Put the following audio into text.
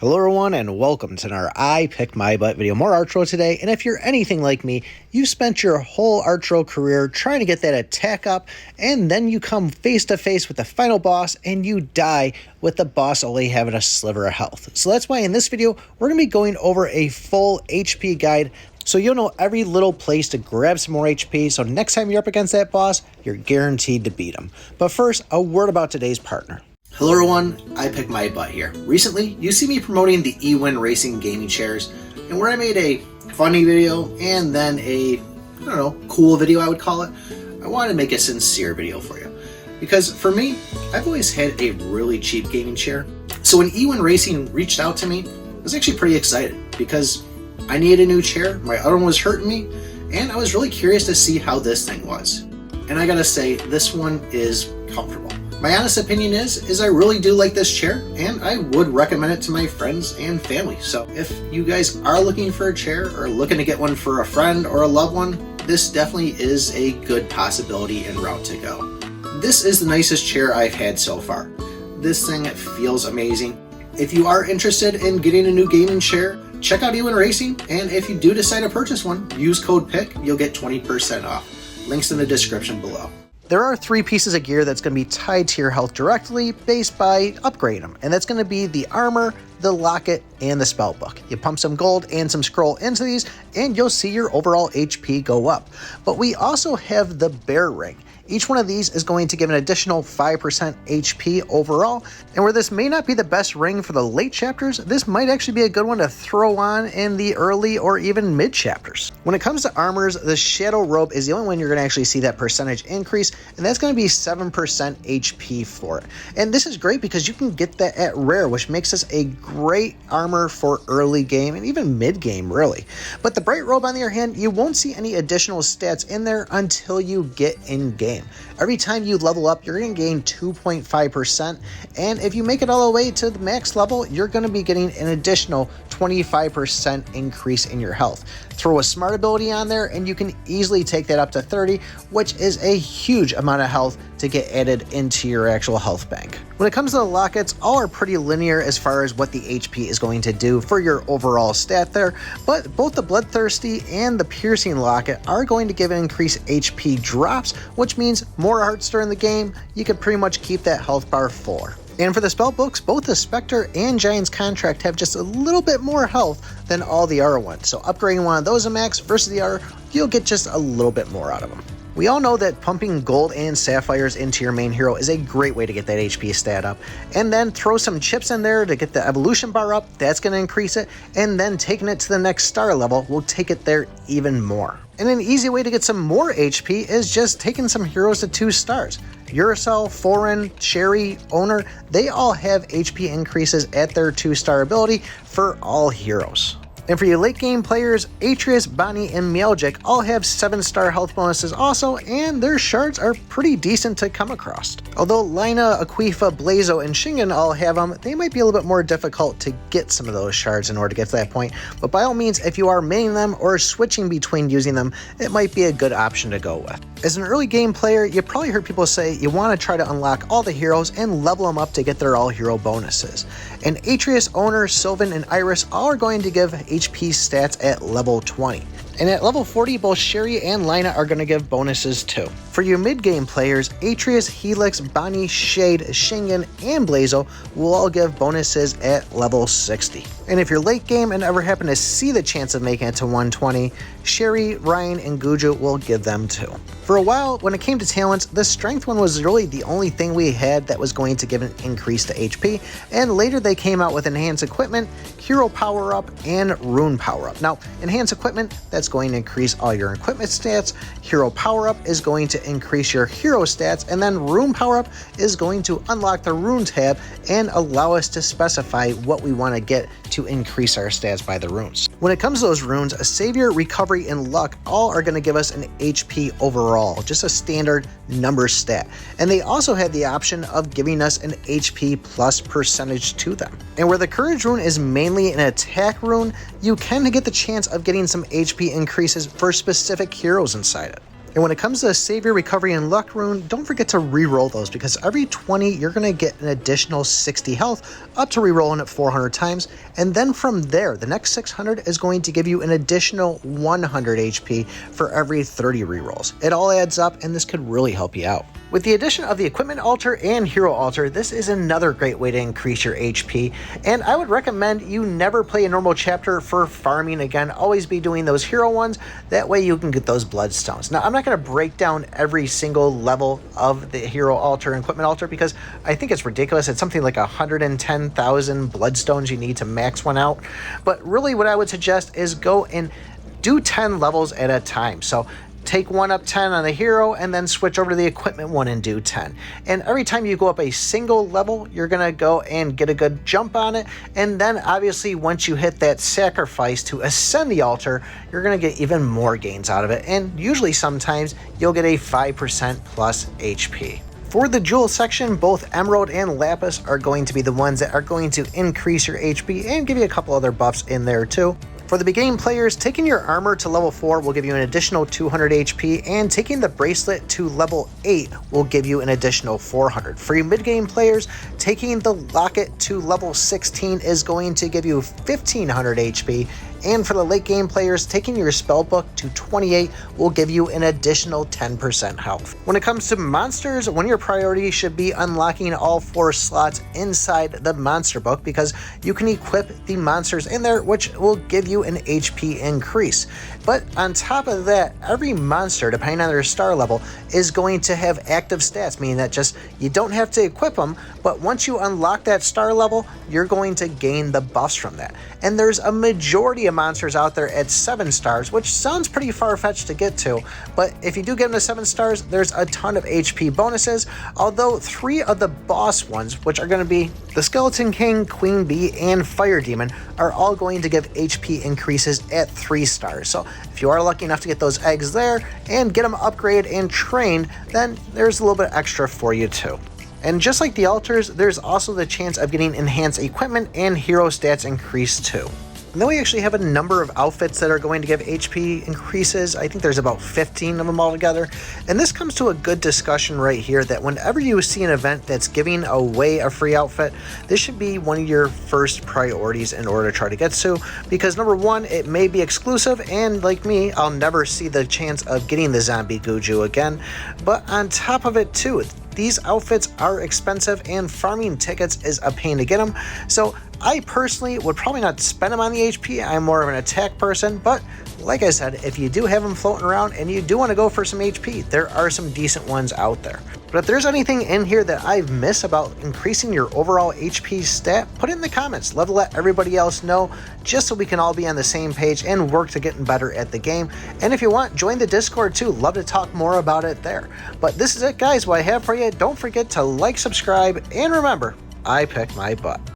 Hello everyone and welcome to another I Pick My Butt video. More Archero today, and if you're anything like me, you've spent your whole Archero career trying to get that attack up, and then you come face to face with the final boss and you die with the boss only having a sliver of health. So that's why in this video, we're going to be going over a full HP guide so you'll know every little place to grab some more HP, so next time you're up against that boss, you're guaranteed to beat him. But first, a word about today's partner. Hello everyone, iPICKmyBUTT here. Recently, you see me promoting the EwinRacing gaming chairs, and where I made a funny video and then a, cool video I would call it, I wanted to make a sincere video for you. Because for me, I've always had a really cheap gaming chair. So when EwinRacing reached out to me, I was actually pretty excited because I needed a new chair, my other one was hurting me, and I was really curious to see how this thing was. And I gotta say, this one is comfortable. My honest opinion is I really do like this chair, and I would recommend it to my friends and family. So if you guys are looking for a chair or looking to get one for a friend or a loved one, this definitely is a good possibility and route to go. This is the nicest chair I've had so far. This thing feels amazing. If you are interested in getting a new gaming chair, check out EwinRacing, and if you do decide to purchase one, use code PICK, you'll get 20% off. Links in the description below. There are three pieces of gear that's going to be tied to your health directly based by upgrading them, and that's going to be the armor, the locket, and the spell book. You pump some gold and some scroll into these, and you'll see your overall HP go up. But we also have the bear ring. Each one of these is going to give an additional 5% HP overall, and where this may not be the best ring for the late chapters, this might actually be a good one to throw on in the early or even mid chapters. When it comes to armors, the Shadow Robe is the only one you're going to actually see that percentage increase, and that's going to be 7% HP for it. And this is great because you can get that at rare, which makes this a great armor for early game and even mid game really. But the Bright Robe on the other hand, you won't see any additional stats in there until you get in game. Every time you level up, you're going to gain 2.5%, and if you make it all the way to the max level, you're going to be getting an additional 25% increase in your health. Throw a smart ability on there and you can easily take that up to 30, which is a huge amount of health to get added into your actual health bank. When it comes to the lockets, all are pretty linear as far as what the HP is going to do for your overall stat there, but both the Bloodthirsty and the Piercing locket are going to give an increased HP drops, which means more hearts during the game, you can pretty much keep that health bar full. And for the spell books, both the Spectre and Giant's Contract have just a little bit more health than all the other ones. So upgrading one of those to max versus the other, you'll get just a little bit more out of them. We all know that pumping gold and sapphires into your main hero is a great way to get that HP stat up. And then throw some chips in there to get the evolution bar up, that's going to increase it. And then taking it to the next star level will take it there even more. And an easy way to get some more HP is just taking some heroes to 2 stars. Uracell, Foreign, Sherry, Owner, they all have HP increases at their 2-star ability for all heroes. And for you late game players, Atreus, Bonnie, and Meowgic all have 7-star health bonuses also, and their shards are pretty decent to come across. Although Lina, Aquifa, Blazo, and Shingen all have them, they might be a little bit more difficult to get some of those shards in order to get to that point. But by all means, if you are maining them or switching between using them, it might be a good option to go with. As an early game player, you probably heard people say you want to try to unlock all the heroes and level them up to get their all hero bonuses. And Atreus, Owner, Sylvan, and Iris all are going to give HP stats at level 20. And at level 40, both Sherry and Lina are going to give bonuses too. For your mid-game players, Atreus, Helix, Bonnie, Shade, Shingen, and Blazo will all give bonuses at level 60. And if you're late game and ever happen to see the chance of making it to 120, Sherry, Ryan, and Guju will give them too. For a while, when it came to talents, the strength one was really the only thing we had that was going to give an increase to HP, and later they came out with enhanced equipment, hero power-up, and rune power-up. Now, enhanced equipment, that's going to increase all your equipment stats, hero power-up is going to increase your hero stats, and then rune power-up is going to unlock the rune tab and allow us to specify what we want to get to increase our stats by the runes. When it comes to those runes, a Savior, Recovery, and Luck all are going to give us an HP overall, just a standard number stat. And they also had the option of giving us an HP plus percentage to them. And where the Courage rune is mainly an attack rune, you can get the chance of getting some HP increases for specific heroes inside it. And when it comes to Savior, Recovery, and Luck Rune, don't forget to re-roll those, because every 20 you're going to get an additional 60 health up to re-rolling it 400 times. And then from there, the next 600 is going to give you an additional 100 HP for every 30 re-rolls. It all adds up, and this could really help you out. With the addition of the Equipment Altar and Hero Altar, this is another great way to increase your HP, and I would recommend you never play a normal chapter for farming again. Always be doing those hero ones, that way you can get those bloodstones. Now, I'm not going to break down every single level of the Hero Altar and Equipment Altar because I think it's ridiculous. It's something like 110,000 bloodstones you need to max one out, but really what I would suggest is go and do 10 levels at a time. So take one up 10 on the hero and then switch over to the equipment one and do 10. And every time you go up a single level, you're going to go and get a good jump on it. And then obviously once you hit that sacrifice to ascend the altar, you're going to get even more gains out of it. And usually sometimes you'll get a 5% plus HP. For the jewel section, both Emerald and Lapis are going to be the ones that are going to increase your HP and give you a couple other buffs in there too. For the beginning players, taking your armor to level 4 will give you an additional 200 HP, and taking the bracelet to level 8 will give you an additional 400. For your mid-game players, taking the locket to level 16 is going to give you 1500 HP, and for the late game players, taking your spellbook to 28 will give you an additional 10% health. When it comes to monsters, one of your priorities should be unlocking all 4 slots inside the monster book, because you can equip the monsters in there, which will give you an HP increase. But on top of that, every monster, depending on their star level, is going to have active stats, meaning that just you don't have to equip them, but once you unlock that star level, you're going to gain the buffs from that. And there's a majority of monsters out there at 7 stars, which sounds pretty far-fetched to get to, but if you do get them to 7 stars, there's a ton of HP bonuses, although 3 of the boss ones, which are going to be the Skeleton King, Queen Bee, and Fire Demon, are all going to give HP increases at 3 stars. So if you are lucky enough to get those eggs there and get them upgraded and trained, then there's a little bit extra for you too. And just like the altars, there's also the chance of getting enhanced equipment and hero stats increased too. And then we actually have a number of outfits that are going to give HP increases. I think there's about 15 of them altogether. And this comes to a good discussion right here, that whenever you see an event that's giving away a free outfit, this should be one of your first priorities in order to try to get to. Because number one, it may be exclusive, and like me, I'll never see the chance of getting the zombie Guju again. But on top of it too, these outfits are expensive and farming tickets is a pain to get them. So I personally would probably not spend them on the HP. I'm more of an attack person, but like I said, if you do have them floating around and you do want to go for some HP, there are some decent ones out there. But if there's anything in here that I've missed about increasing your overall HP stat, put it in the comments. Love to let everybody else know, just so we can all be on the same page and work to getting better at the game. And if you want, join the Discord too. Love to talk more about it there. But this is it, guys, what I have for you. Don't forget to like, subscribe, and remember, I pick my butt.